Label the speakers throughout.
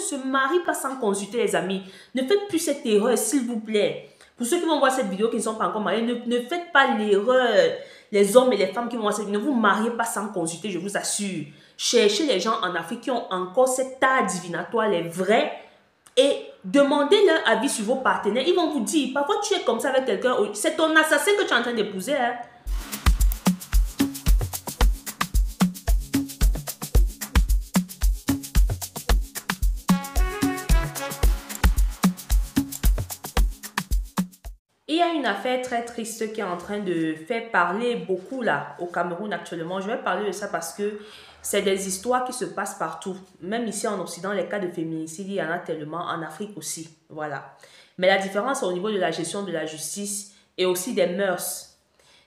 Speaker 1: se marie pas sans consulter les amis. Ne faites plus cette erreur, s'il vous plaît. Pour ceux qui vont voir cette vidéo qui ne sont pas encore mariés, ne faites pas l'erreur. Les hommes et les femmes qui vont voir cette vidéo, ne vous mariez pas sans consulter, je vous assure. Cherchez les gens en Afrique qui ont encore cet art divinatoire, les vrais, et demandez leur avis sur vos partenaires. Ils vont vous dire, parfois tu es comme ça avec quelqu'un, c'est ton assassin que tu es en train d'épouser. Hein. Il y a une affaire très triste qui est en train de faire parler beaucoup là au Cameroun actuellement. Je vais parler de ça parce que c'est des histoires qui se passent partout. Même ici en Occident, les cas de féminicide, il y en a tellement. En Afrique aussi, voilà. Mais la différence est au niveau de la gestion de la justice et aussi des mœurs.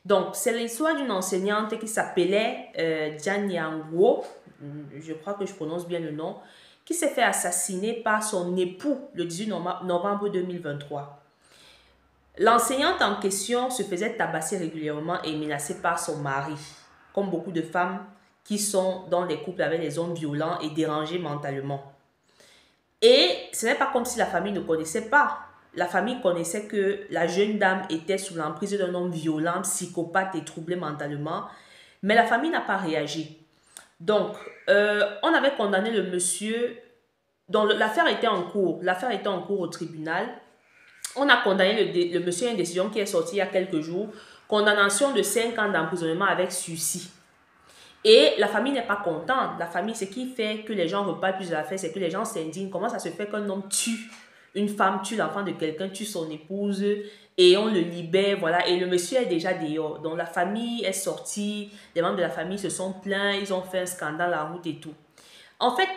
Speaker 1: Donc, c'est l'histoire d'une enseignante qui s'appelait Diane Yango, je crois que je prononce bien le nom, qui s'est fait assassiner par son époux le 18 novembre 2023. L'enseignante en question se faisait tabasser régulièrement et menacée par son mari, comme beaucoup de femmes qui sont dans des couples avec des hommes violents et dérangés mentalement. Et ce n'est pas comme si la famille ne connaissait pas. La famille connaissait que la jeune dame était sous l'emprise d'un homme violent, psychopathe et troublé mentalement, mais la famille n'a pas réagi. Donc, on avait condamné le monsieur, donc l'affaire était en cours. L'affaire était en cours au tribunal. On a condamné le monsieur à une décision qui est sortie il y a quelques jours. Condamnation de 5 ans d'emprisonnement avec sursis. Et la famille n'est pas contente. La famille, ce qui fait que les gens repartent plus de l'affaire, c'est que les gens s'indignent. Comment ça se fait qu'un homme tue une femme, tue l'enfant de quelqu'un, tue son épouse et on le libère, voilà. Et le monsieur est déjà dehors. Donc la famille est sortie, les membres de la famille se sont plaints, ils ont fait un scandale en route et tout. En fait,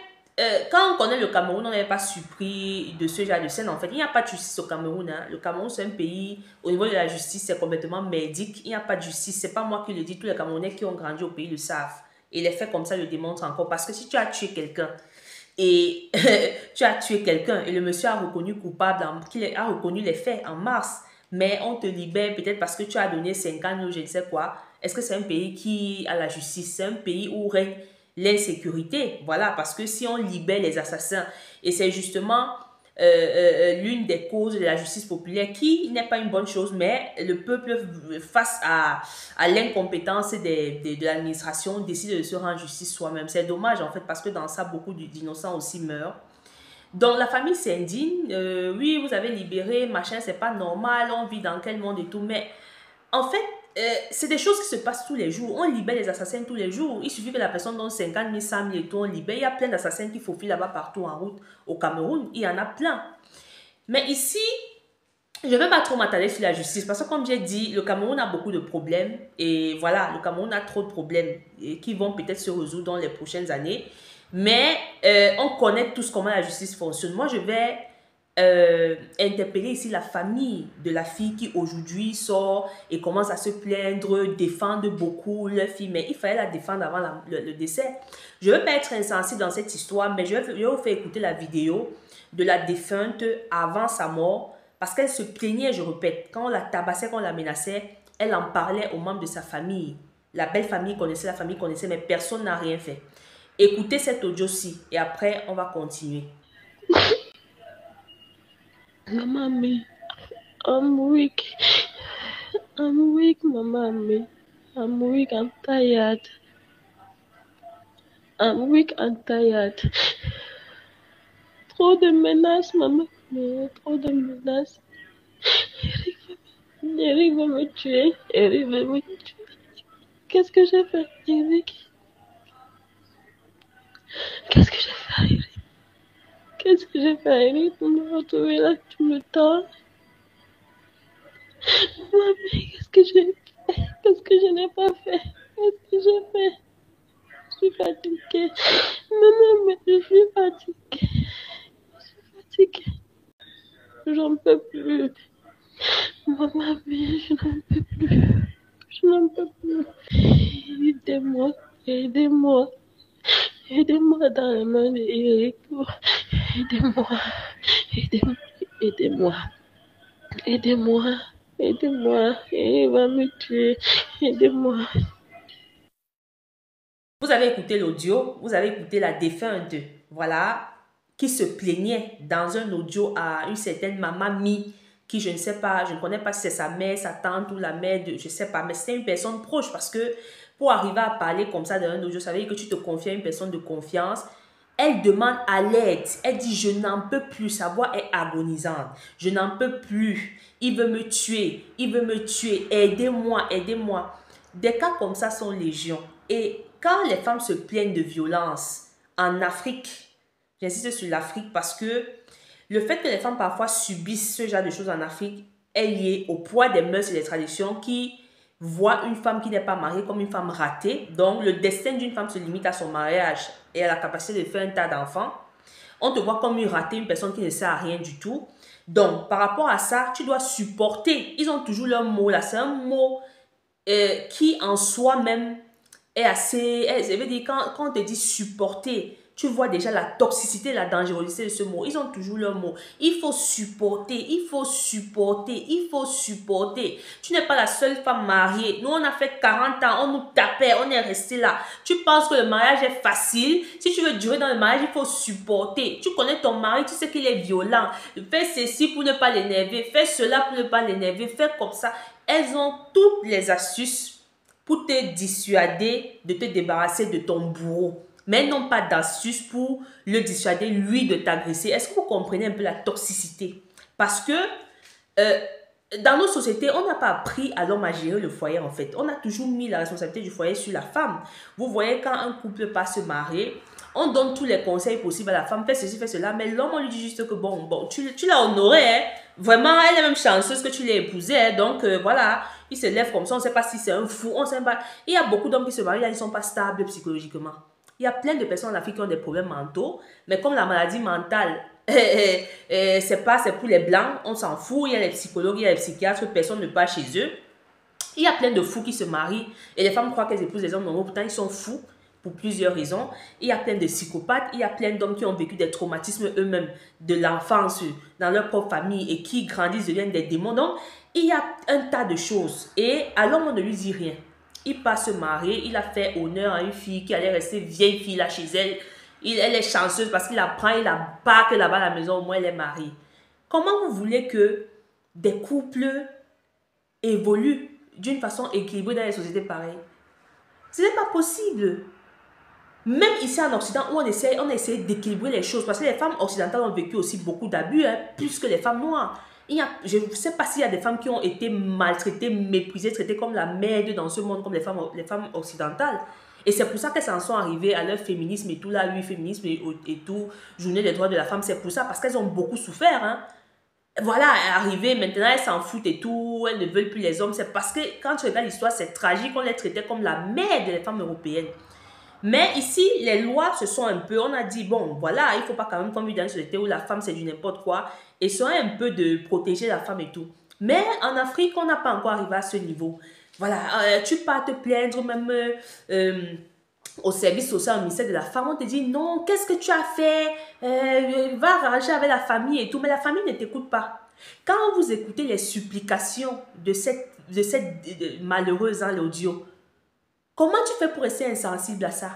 Speaker 1: quand on connaît le Cameroun, on n'avait pas surpris de ce genre de scène. En fait, il n'y a pas de justice au Cameroun. Hein. Le Cameroun, c'est un pays, au niveau de la justice, c'est complètement merdique. Il n'y a pas de justice. Ce n'est pas moi qui le dis. Tous les Camerounais qui ont grandi au pays le savent. Et les faits comme ça le démontrent encore. Parce que si tu as tué quelqu'un et et le monsieur a reconnu coupable, qu'il a reconnu les faits en mars, mais on te libère peut-être parce que tu as donné 5 ans ou je ne sais quoi. Est-ce que c'est un pays qui a la justice? C'est un pays où règne l'insécurité, voilà, parce que si on libère les assassins, et c'est justement l'une des causes de la justice populaire qui n'est pas une bonne chose, mais le peuple face à l'incompétence de l'administration décide de se rendre justice soi-même. C'est dommage en fait parce que dans ça beaucoup d'innocents aussi meurent. Donc la famille s'indigne, oui vous avez libéré, machin, c'est pas normal, on vit dans quel monde et tout, mais en fait c'est des choses qui se passent tous les jours. On libère les assassins tous les jours. Il suffit que la personne donne 50 000, 100 000 et tout, on libère. Il y a plein d'assassins qui faufilent là-bas partout en route. Au Cameroun, il y en a plein. Mais ici, je ne vais pas trop m'attarder sur la justice parce que comme j'ai dit, le Cameroun a beaucoup de problèmes. Et voilà, le Cameroun a trop de problèmes qui vont peut-être se résoudre dans les prochaines années. Mais on connaît tous comment la justice fonctionne. Moi, je vais interpeller ici la famille de la fille qui aujourd'hui sort et commence à se plaindre, défendre beaucoup leur fille, mais il fallait la défendre avant le décès. Je ne veux pas être insensible dans cette histoire, mais je vais vous faire écouter la vidéo de la défunte avant sa mort, parce qu'elle se plaignait, je répète, quand on la tabassait, quand on la menaçait, elle en parlait aux membres de sa famille. La belle famille connaissait, la famille connaissait, mais personne n'a rien fait. Écoutez cet audio-ci et après on va continuer.
Speaker 2: Mama, I'm weak. I'm weak, Mama. I'm weak, I'm tired. I'm weak and tired. Trop de menaces, Maman. Trop de menaces. Eric va me tuer. Eric va me tuer. Qu'est-ce que j'ai fait, Eric? Qu'est-ce que j'ai fait, Eric? Qu'est-ce que j'ai fait, Eric, pour me retrouver là tout le temps? Maman, qu'est-ce que j'ai fait? Qu'est-ce que je n'ai pas fait? Qu'est-ce que j'ai fait? Je suis fatiguée. Maman, mais je suis fatiguée. Je suis fatiguée. J'en peux plus. Maman, mais je n'en peux plus. Je n'en peux plus. Aidez-moi. Aidez-moi. Aidez-moi dans la main d'Eric. Aidez-moi. Aidez-moi. Aidez-moi. Aidez-moi. Aidez-moi. Il va me tuer. Aidez-moi.
Speaker 1: Vous avez écouté l'audio, vous avez écouté la défunte, voilà, qui se plaignait dans un audio à une certaine maman Mi, qui je ne sais pas, je ne connais pas si c'est sa mère, sa tante ou la mère de, je ne sais pas, mais c'était une personne proche parce que pour arriver à parler comme ça dans un audio, ça veut dire que tu te confies à une personne de confiance. Elle demande à l'aide. Elle dit, je n'en peux plus. Sa voix est agonisante. Je n'en peux plus. Il veut me tuer. Il veut me tuer. Aidez-moi, aidez-moi. Des cas comme ça sont légion. Et quand les femmes se plaignent de violence en Afrique, j'insiste sur l'Afrique parce que le fait que les femmes parfois subissent ce genre de choses en Afrique est lié au poids des mœurs et des traditions qui voient une femme qui n'est pas mariée comme une femme ratée. Donc, le destin d'une femme se limite à son mariage et à la capacité de faire un tas d'enfants. On te voit comme une ratée, une personne qui ne sert à rien du tout. Donc, par rapport à ça, tu dois supporter. Ils ont toujours leur mot là. C'est un mot qui en soi-même est assez... Je veux dire, quand on te dit supporter, tu vois déjà la toxicité, la dangerosité de ce mot. Ils ont toujours leur mot. Il faut supporter, il faut supporter, il faut supporter. Tu n'es pas la seule femme mariée. Nous, on a fait 40 ans, on nous tapait, on est resté là. Tu penses que le mariage est facile. Si tu veux durer dans le mariage, il faut supporter. Tu connais ton mari, tu sais qu'il est violent. Fais ceci pour ne pas l'énerver. Fais cela pour ne pas l'énerver. Fais comme ça. Elles ont toutes les astuces pour te dissuader de te débarrasser de ton bourreau. Mais n'ont pas d'astuce pour le dissuader, lui, de t'agresser. Est-ce que vous comprenez un peu la toxicité? Parce que dans nos sociétés, on n'a pas appris à l'homme à gérer le foyer, en fait. On a toujours mis la responsabilité du foyer sur la femme. Vous voyez, quand un couple part se marier, on donne tous les conseils possibles à la femme. Fais ceci, fais cela. Mais l'homme, on lui dit juste que, bon tu l'as honoré, hein. Vraiment, elle est même chanceuse que tu l'aies épousée. Hein. Donc, voilà, il se lève comme ça. On ne sait pas si c'est un fou. On sait pas. Il y a beaucoup d'hommes qui se marient, là, ils ne sont pas stables psychologiquement. Il y a plein de personnes en Afrique qui ont des problèmes mentaux, mais comme la maladie mentale, c'est pour les blancs, on s'en fout. Il y a les psychologues, il y a les psychiatres, personne ne part chez eux. Il y a plein de fous qui se marient et les femmes croient qu'elles épousent des hommes normaux, pourtant ils sont fous pour plusieurs raisons. Il y a plein de psychopathes, il y a plein d'hommes qui ont vécu des traumatismes eux-mêmes de l'enfance dans leur propre famille et qui grandissent, deviennent des démons. Donc, il y a un tas de choses et à l'homme, on ne lui dit rien. Il part se marier, il a fait honneur à une fille qui allait rester vieille fille là chez elle. Elle est chanceuse parce qu'il apprend, il a pas que là-bas à la maison, au moins elle est mariée. Comment vous voulez que des couples évoluent d'une façon équilibrée dans les sociétés pareilles? Ce n'est pas possible. Même ici en Occident, où on essaie d'équilibrer les choses, parce que les femmes occidentales ont vécu aussi beaucoup d'abus, hein, plus que les femmes noires. Je ne sais pas s'il y a des femmes qui ont été maltraitées, méprisées, traitées comme la merde dans ce monde, comme les femmes occidentales. Et c'est pour ça qu'elles en sont arrivées à leur féminisme et tout, là, oui, féminisme et tout, journée des droits de la femme, c'est pour ça, parce qu'elles ont beaucoup souffert. Hein. Voilà, arrivées, maintenant, elles s'en foutent et tout, elles ne veulent plus les hommes. C'est parce que quand tu regardes l'histoire, c'est tragique, on les traitait comme la merde des femmes européennes. Mais ici, les lois se sont un peu, on a dit, bon, voilà, il ne faut pas quand même qu'on vive dans une société où la femme c'est du n'importe quoi, et ça un peu de protéger la femme et tout. Mais en Afrique, on n'a pas encore arrivé à ce niveau. Voilà, tu pars te plaindre même au service social, au ministère de la femme, on te dit, non, qu'est-ce que tu as fait? Va arranger avec la famille et tout, mais la famille ne t'écoute pas. Quand vous écoutez les supplications de cette malheureuse dans l'audio, comment tu fais pour rester insensible à ça?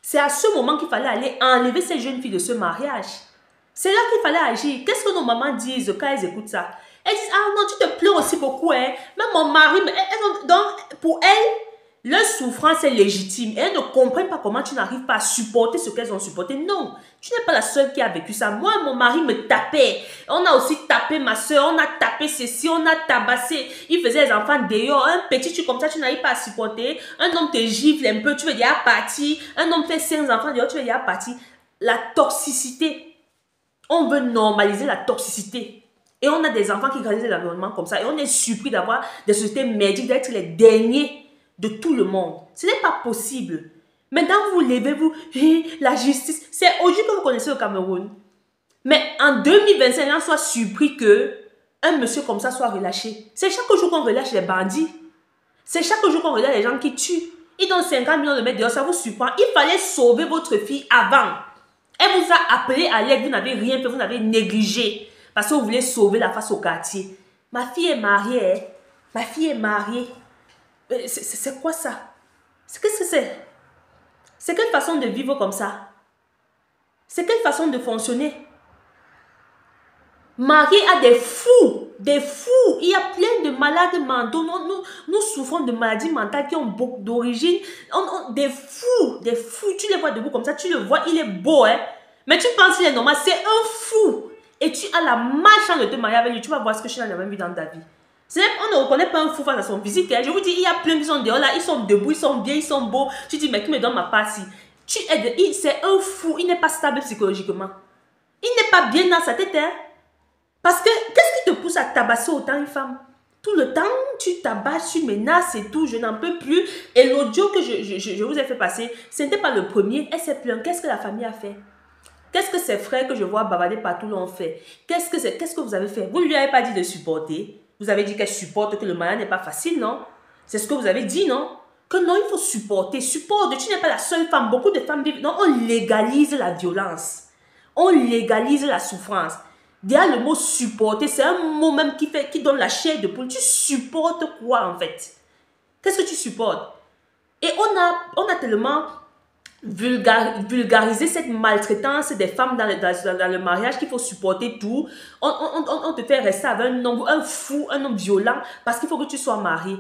Speaker 1: C'est à ce moment qu'il fallait aller enlever ces jeunes filles de ce mariage. C'est là qu'il fallait agir. Qu'est-ce que nos mamans disent quand elles écoutent ça? Elles disent, ah non, tu te pleures aussi beaucoup. Hein? Même mon mari, donc pour elles, leur souffrance est légitime. Et elles ne comprennent pas comment tu n'arrives pas à supporter ce qu'elles ont supporté. Non, tu n'es pas la seule qui a vécu ça. Moi, mon mari me tapait. On a aussi tapé ma soeur, on a tapé ceci, on a tabassé. Il faisait les enfants dehors. Un petit truc comme ça, tu n'arrives pas à supporter. Un homme te gifle un peu, tu veux dire à partir. Un homme fait 5 enfants dehors, tu veux dire à partir. La toxicité. On veut normaliser la toxicité. Et on a des enfants qui grandissent dans l'environnement comme ça. Et on est surpris d'avoir des sociétés médiques, d'être les derniers de tout le monde. Ce n'est pas possible. Maintenant, vous levez-vous, la justice. C'est aujourd'hui que vous connaissez le Cameroun. Mais en 2025, on soit surpris que un monsieur comme ça soit relâché. C'est chaque jour qu'on relâche les bandits. C'est chaque jour qu'on relâche les gens qui tuent. Ils donnent 50 millions de mètres dehors, ça vous surprend. Il fallait sauver votre fille avant. Elle vous a appelé à l'aide, vous n'avez rien fait, vous n'avez négligé. Parce que vous voulez sauver la face au quartier. Ma fille est mariée, hein? Ma fille est mariée. C'est quoi ça? Qu'est-ce que c'est? C'est quelle façon de vivre comme ça? C'est quelle façon de fonctionner? Marié à des fous, des fous. Il y a plein de malades mentaux. Nous souffrons de maladies mentales qui ont beaucoup d'origine. Des fous, des fous. Tu les vois debout comme ça, tu le vois, il est beau, hein. Mais tu penses qu'il est normal, c'est un fou. Et tu as la marche de te marier avec lui, tu vas voir ce que tu n'as jamais vu dans ta vie. On ne reconnaît pas un fou face à son physique. Hein. Je vous dis, il y a plein qui sont dehors là, ils sont debout, ils sont bien, ils sont beaux. Tu dis, mais qui me donne ma partie? C'est un fou, il n'est pas stable psychologiquement. Il n'est pas bien dans sa tête, hein. Parce que, qu'est-ce qui te pousse à tabasser autant une femme? Tout le temps, tu tabasses, tu menaces et tout, je n'en peux plus. Et l'audio que je vous ai fait passer, ce n'était pas le premier, elle s'est plainte. Qu'est-ce que la famille a fait? Qu'est-ce que ses frères que je vois bavarder partout l'ont fait? Qu'est-ce que vous avez fait? Vous ne lui avez pas dit de supporter. Vous avez dit qu'elle supporte, que le mariage n'est pas facile, non? C'est ce que vous avez dit, non? Que non, il faut supporter. Supporte, tu n'es pas la seule femme. Beaucoup de femmes vivent. Non, on légalise la violence. On légalise la souffrance. Derrière le mot supporter, c'est un mot même qui donne la chair de poule. Tu supportes quoi en fait? Qu'est-ce que tu supportes? Et on a tellement vulgarisé cette maltraitance des femmes dans le mariage qu'il faut supporter tout. On te fait rester avec un homme, un fou, un homme violent parce qu'il faut que tu sois marié.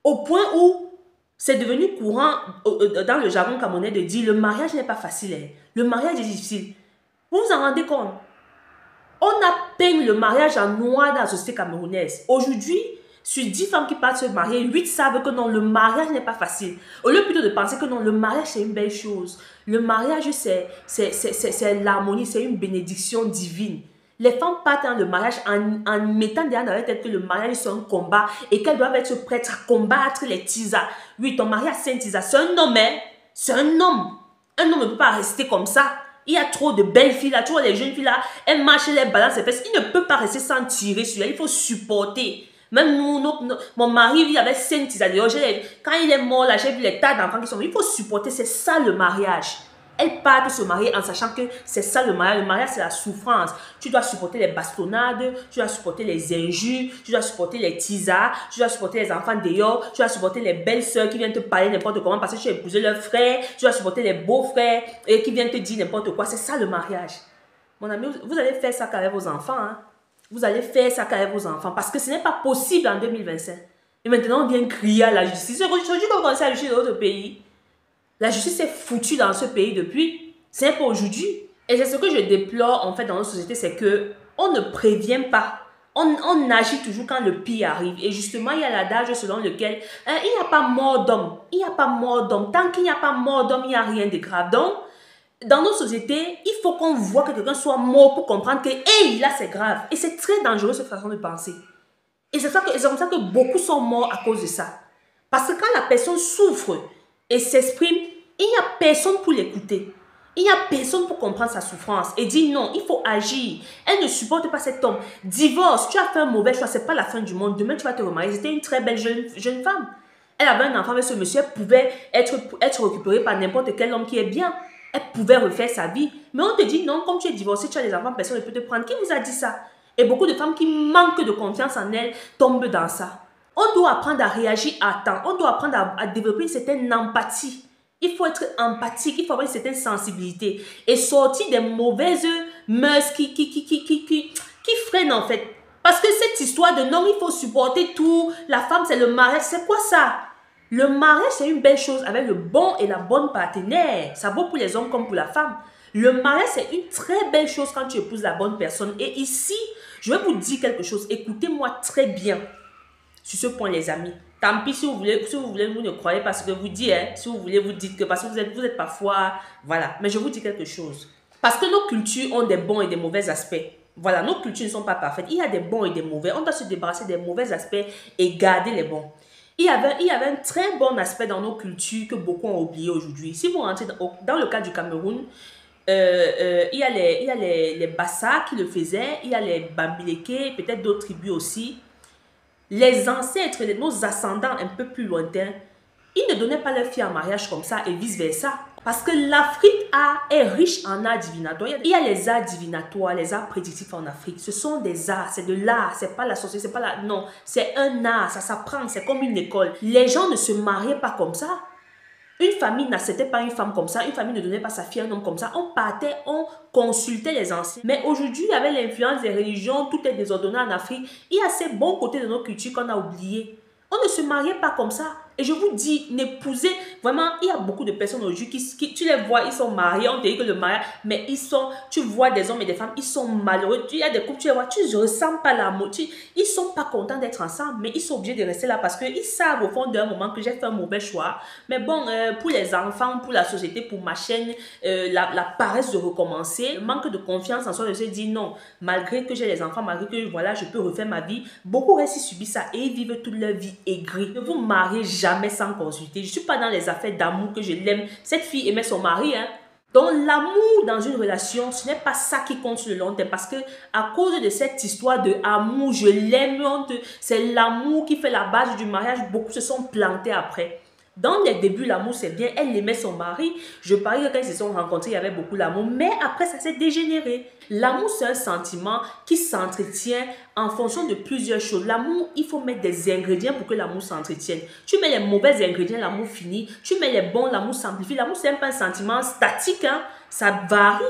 Speaker 1: Au point où c'est devenu courant dans le jargon camerounais de dire le mariage n'est pas facile. Hein. Le mariage est difficile. Vous vous en rendez compte? On a peint le mariage en noir dans la société camerounaise. Aujourd'hui, sur 10 femmes qui partent se marier, 8 savent que non, le mariage n'est pas facile. Au lieu plutôt de penser que non, le mariage c'est une belle chose. Le mariage c'est l'harmonie, c'est une bénédiction divine. Les femmes partent dans le mariage en mettant derrière dans leur tête que le mariage c'est un combat et qu'elles doivent être prêtes à combattre les tisas. Oui, ton mari a 5 tisas, c'est un homme, hein? C'est un homme. Un homme ne peut pas rester comme ça. Il y a trop de belles filles là, tu vois les jeunes filles là, elles marchent, elles balancent les fesses. Il ne peut pas rester sans tirer sur elle, il faut supporter. Même mon mari, il avait 5 tisanes. Quand il est mort là, j'ai vu les tas d'enfants qui sont morts. Il faut supporter, c'est ça le mariage. Elles partent se marier en sachant que c'est ça le mariage. Le mariage, c'est la souffrance. Tu dois supporter les bastonnades, tu dois supporter les injures, tu dois supporter les tisards, tu dois supporter les enfants dehors, tu dois supporter les belles-sœurs qui viennent te parler n'importe comment parce que tu as épousé leur frère, tu dois supporter les beaux-frères qui viennent te dire n'importe quoi. C'est ça le mariage. Mon ami, vous allez faire ça avec vos enfants. Hein? Vous allez faire ça avec vos enfants parce que ce n'est pas possible en 2025. Et maintenant, on vient crier à la justice. Aujourd'hui, quand on commence à la justice dans d'autres pays, la justice est foutue dans ce pays depuis. C'est pas aujourd'hui. Et c'est ce que je déplore en fait dans notre société, c'est que on ne prévient pas. On agit toujours quand le pire arrive. Et justement, il y a l'adage selon lequel il n'y a pas mort d'homme. Il n'y a pas mort d'homme. Tant qu'il n'y a pas mort d'homme, il n'y a rien de grave. Donc, dans nos sociétés, il faut qu'on voit que quelqu'un soit mort pour comprendre que, hey, là, c'est grave. Et c'est très dangereux cette façon de penser. Et c'est comme ça que beaucoup sont morts à cause de ça. Parce que quand la personne souffre et s'exprime, il n'y a personne pour l'écouter. Il n'y a personne pour comprendre sa souffrance et dire non, il faut agir. Elle ne supporte pas cet homme. Divorce, tu as fait un mauvais choix, ce n'est pas la fin du monde. Demain, tu vas te remarier. C'était une très belle jeune femme. Elle avait un enfant avec ce monsieur, elle pouvait être récupérée par n'importe quel homme qui est bien. Elle pouvait refaire sa vie. Mais on te dit non, comme tu es divorcé, tu as des enfants, personne ne peut te prendre. Qui vous a dit ça? Et beaucoup de femmes qui manquent de confiance en elles tombent dans ça. On doit apprendre à réagir à temps. On doit apprendre à développer une certaine empathie. Il faut être empathique, il faut avoir une certaine sensibilité. Et sortir des mauvaises mœurs qui freinent en fait. Parce que cette histoire de non, il faut supporter tout. La femme, c'est le mariage. C'est quoi ça? Le mariage, c'est une belle chose avec le bon et la bonne partenaire. Ça vaut pour les hommes comme pour la femme. Le mariage, c'est une très belle chose quand tu épouses la bonne personne. Et ici, je vais vous dire quelque chose. Écoutez-moi très bien sur ce point, les amis. Tant pis si vous voulez, vous ne croyez pas ce que vous dites. Hein. Si vous voulez, vous dites que parce que vous êtes parfois... Voilà. Mais je vous dis quelque chose. Parce que nos cultures ont des bons et des mauvais aspects. Voilà, nos cultures ne sont pas parfaites. Il y a des bons et des mauvais. On doit se débarrasser des mauvais aspects et garder les bons. Il y avait un très bon aspect dans nos cultures que beaucoup ont oublié aujourd'hui. Si vous rentrez dans le cas du Cameroun, il y a les Bassa qui le faisaient, il y a les Bambileke, peut-être d'autres tribus aussi. Les ancêtres, nos ascendants un peu plus lointains, ils ne donnaient pas leurs filles en mariage comme ça et vice-versa. Parce que l'Afrique est riche en arts divinatoires. Il y a les arts divinatoires, les arts prédictifs en Afrique. Ce sont des arts, c'est de l'art, c'est pas la société, c'est pas la... Non, c'est un art, ça s'apprend, c'est comme une école. Les gens ne se mariaient pas comme ça. Une famille n'acceptait pas une femme comme ça, une famille ne donnait pas sa fille à un homme comme ça. On partait, on consultait les anciens. Mais aujourd'hui, avec l'influence des religions, tout est désordonné en Afrique. Il y a ces bons côtés de nos cultures qu'on a oubliés. On ne se mariait pas comme ça. Et je vous dis, n'épousez, vraiment, il y a beaucoup de personnes aujourd'hui qui tu les vois, ils sont mariés, on te dit que le mariage, mais tu vois des hommes et des femmes, ils sont malheureux. Il y a des couples, tu les vois, tu ne ressens pas l'amour. Ils ne sont pas contents d'être ensemble, mais ils sont obligés de rester là parce qu'ils savent au fond d'un moment que j'ai fait un mauvais choix. Mais bon, pour les enfants, pour la société, pour ma chaîne, la paresse de recommencer, le manque de confiance en soi, de se dire non, malgré que j'ai les enfants, malgré que voilà, je peux refaire ma vie, beaucoup restent subissent ça et ils vivent toute leur vie aigris. Ne vous mariez jamais sans consulter. Je ne suis pas dans les affaires d'amour que je l'aime. Cette fille aimait son mari, hein. Donc l'amour dans une relation, ce n'est pas ça qui compte sur le long terme parce que à cause de cette histoire de amour, je l'aime, c'est l'amour qui fait la base du mariage. Beaucoup se sont plantés après. Dans les débuts, l'amour c'est bien, elle aimait son mari. Je parie que quand ils se sont rencontrés, il y avait beaucoup d'amour, mais après ça s'est dégénéré. L'amour c'est un sentiment qui s'entretient en fonction de plusieurs choses. L'amour, il faut mettre des ingrédients pour que l'amour s'entretienne. Tu mets les mauvais ingrédients, l'amour finit. Tu mets les bons, l'amour s'amplifie. L'amour c'est pas un sentiment statique, hein? Ça varie.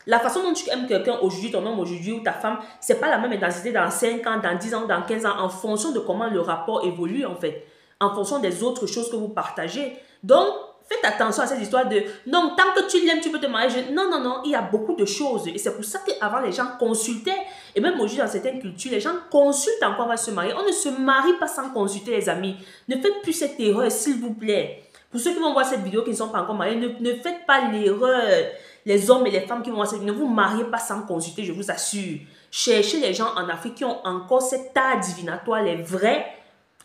Speaker 1: La façon dont tu aimes quelqu'un aujourd'hui, ton homme aujourd'hui ou ta femme, c'est pas la même intensité dans 5 ans, dans 10 ans, dans 15 ans, en fonction de comment le rapport évolue en fait. En fonction des autres choses que vous partagez. Donc, faites attention à cette histoire de non, tant que tu l'aimes, tu peux te marier. Non, non, non, il y a beaucoup de choses. Et c'est pour ça qu'avant, les gens consultaient. Et même aujourd'hui, dans certaines cultures, les gens consultent encore avant de se marier. On ne se marie pas sans consulter, les amis. Ne faites plus cette erreur, s'il vous plaît. Pour ceux qui vont voir cette vidéo qui ne sont pas encore mariés, ne faites pas l'erreur. Les hommes et les femmes qui vont voir cette vidéo, ne vous mariez pas sans consulter, je vous assure. Cherchez les gens en Afrique qui ont encore cet art divinatoire, les vrais,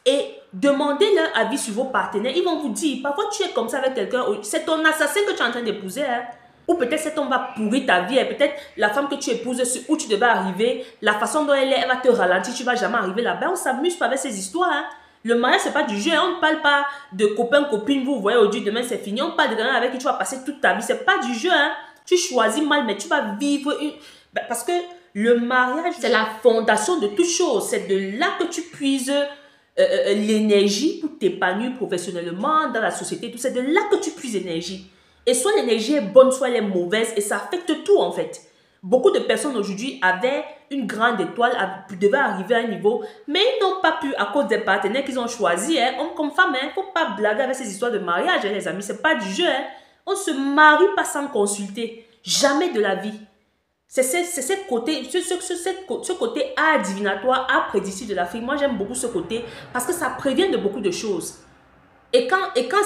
Speaker 1: et demandez leur avis sur vos partenaires. Ils vont vous dire, parfois tu es comme ça avec quelqu'un, c'est ton assassin que tu es en train d'épouser. Hein? Ou peut-être cet homme va pourrir ta vie. Peut-être la femme que tu épouses, où tu devais arriver, la façon dont elle est, elle va te ralentir, tu ne vas jamais arriver là-bas. On ne s'amuse pas avec ces histoires. Hein? Le mariage, ce n'est pas du jeu. On ne parle pas de copain, copine, vous voyez aujourd'hui, demain c'est fini. On parle de quelqu'un avec qui tu vas passer toute ta vie. Ce n'est pas du jeu. Hein? Tu choisis mal, mais tu vas vivre une... Parce que le mariage, c'est la fondation de toute chose. C'est de là que tu puises... l'énergie pour t'épanouir professionnellement dans la société, tout c'est de là que tu puisses l'énergie. Et soit l'énergie est bonne, soit elle est mauvaise, et ça affecte tout en fait. Beaucoup de personnes aujourd'hui avaient une grande étoile, devaient arriver à un niveau, mais ils n'ont pas pu à cause des partenaires qu'ils ont choisis, hein, homme comme femme. Il ne faut pas blaguer avec ces histoires de mariage, hein, les amis, c'est pas du jeu. Hein. On ne se marie pas sans consulter, jamais de la vie. C'est ce côté art divinatoire, art prédictif de l'Afrique. Moi, j'aime beaucoup ce côté parce que ça prévient de beaucoup de choses. Et quand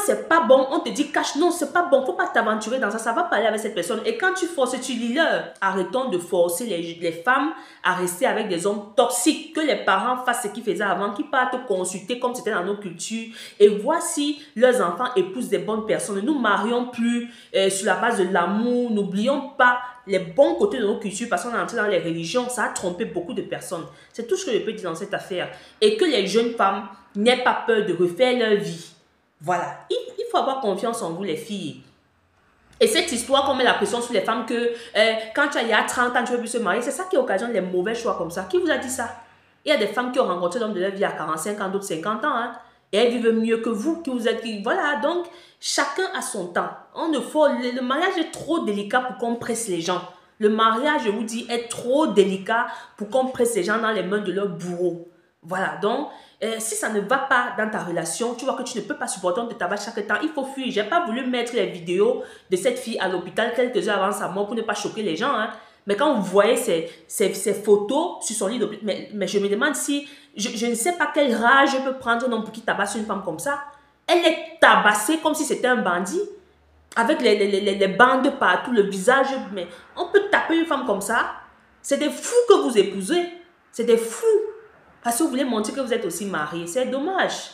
Speaker 1: c'est pas bon, on te dit cache, non, c'est pas bon, faut pas t'aventurer dans ça, ça va pas aller avec cette personne. Et quand tu forces, tu lis leur. Arrêtons de forcer les femmes à rester avec des hommes toxiques, que les parents fassent ce qu'ils faisaient avant, qu'ils partent consulter comme c'était dans nos cultures. Et voici leurs enfants épousent des bonnes personnes. Ne nous marions plus sur la base de l'amour, n'oublions pas les bons côtés de nos cultures parce qu'on est entré dans les religions, ça a trompé beaucoup de personnes. C'est tout ce que je peux dire dans cette affaire. Et que les jeunes femmes n'aient pas peur de refaire leur vie. Voilà, il faut avoir confiance en vous les filles. Et cette histoire qu'on met la pression sur les femmes que quand tu as 30 ans, tu ne veux plus se marier, c'est ça qui occasionne les mauvais choix comme ça. Qui vous a dit ça? Il y a des femmes qui ont rencontré l'homme de leur vie à 45 ans, d'autres 50 ans. Hein, et elles vivent mieux que vous, qui vous êtes... Voilà, donc chacun a son temps. Le mariage est trop délicat pour qu'on presse les gens. Le mariage, je vous dis, est trop délicat pour qu'on presse les gens dans les mains de leur bourreau. Voilà, donc, si ça ne va pas dans ta relation, tu vois que tu ne peux pas supporter, on te tabasse chaque temps, il faut fuir. Je n'ai pas voulu mettre les vidéos de cette fille à l'hôpital quelques heures avant sa mort pour ne pas choquer les gens. Hein. Mais quand vous voyez ces photos sur son lit d'hôpital, mais je me demande si, je ne sais pas quelle rage peut prendre un homme pour qui tabasse une femme comme ça. Elle est tabassée comme si c'était un bandit, avec les bandes partout, le visage. Mais on peut taper une femme comme ça. C'est des fous que vous épousez. C'est des fous. Parce que vous voulez montrer que vous êtes aussi marié. C'est dommage.